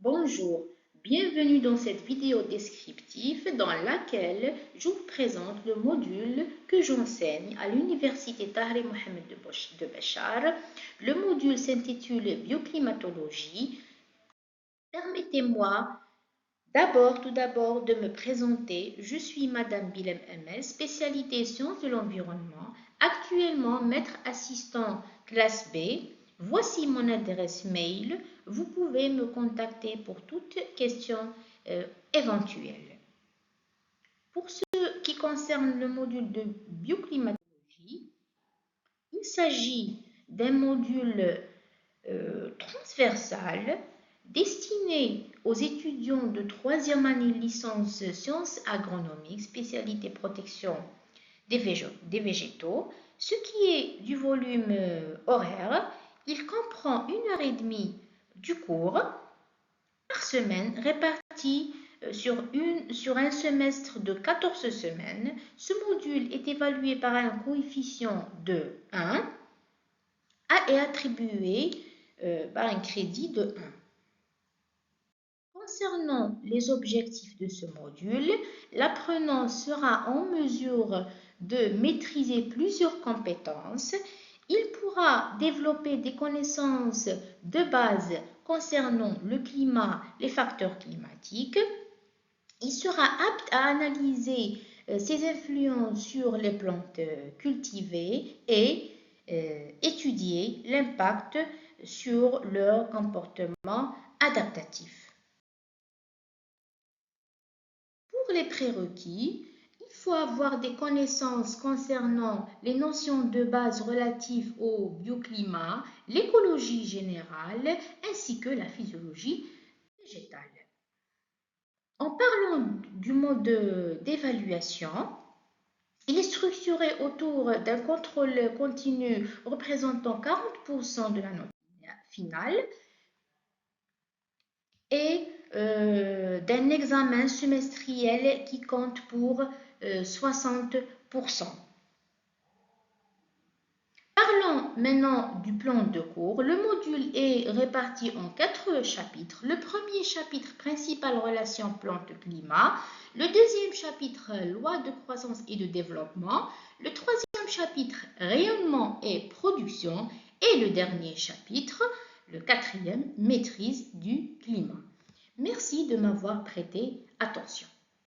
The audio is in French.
Bonjour, bienvenue dans cette vidéo descriptive dans laquelle je vous présente le module que j'enseigne à l'Université Tahrir Mohamed de Béchar. Le module s'intitule Bioclimatologie. Permettez-moi tout d'abord de me présenter. Je suis Madame Bilem MS, spécialité sciences de l'environnement, actuellement maître assistant classe B. Voici mon adresse mail. Vous pouvez me contacter pour toute question éventuelle. Pour ce qui concerne le module de bioclimatologie, il s'agit d'un module transversal destiné aux étudiants de troisième année licence sciences agronomiques, spécialité protection des végétaux. Ce qui est du volume horaire, il comprend 1 heure et demie du cours par semaine réparti sur un semestre de 14 semaines. Ce module est évalué par un coefficient de 1 et attribué par un crédit de 1. Concernant les objectifs de ce module, l'apprenant sera en mesure de maîtriser plusieurs compétences. Il pourra développer des connaissances de base concernant le climat, les facteurs climatiques. Il sera apte à analyser ses influences sur les plantes cultivées et étudier l'impact sur leur comportement adaptatif. Pour les prérequis, il faut avoir des connaissances concernant les notions de base relatives au bioclimat, l'écologie générale ainsi que la physiologie végétale. En parlant du mode d'évaluation, il est structuré autour d'un contrôle continu représentant 40% de la note finale et d'un examen semestriel qui compte pour 60%. Parlons maintenant du plan de cours. Le module est réparti en 4 chapitres. Le premier chapitre principal, relation plante-climat. Le deuxième chapitre, loi de croissance et de développement. Le troisième chapitre, rayonnement et production. Et le dernier chapitre, le quatrième, maîtrise du climat. Merci de m'avoir prêté attention.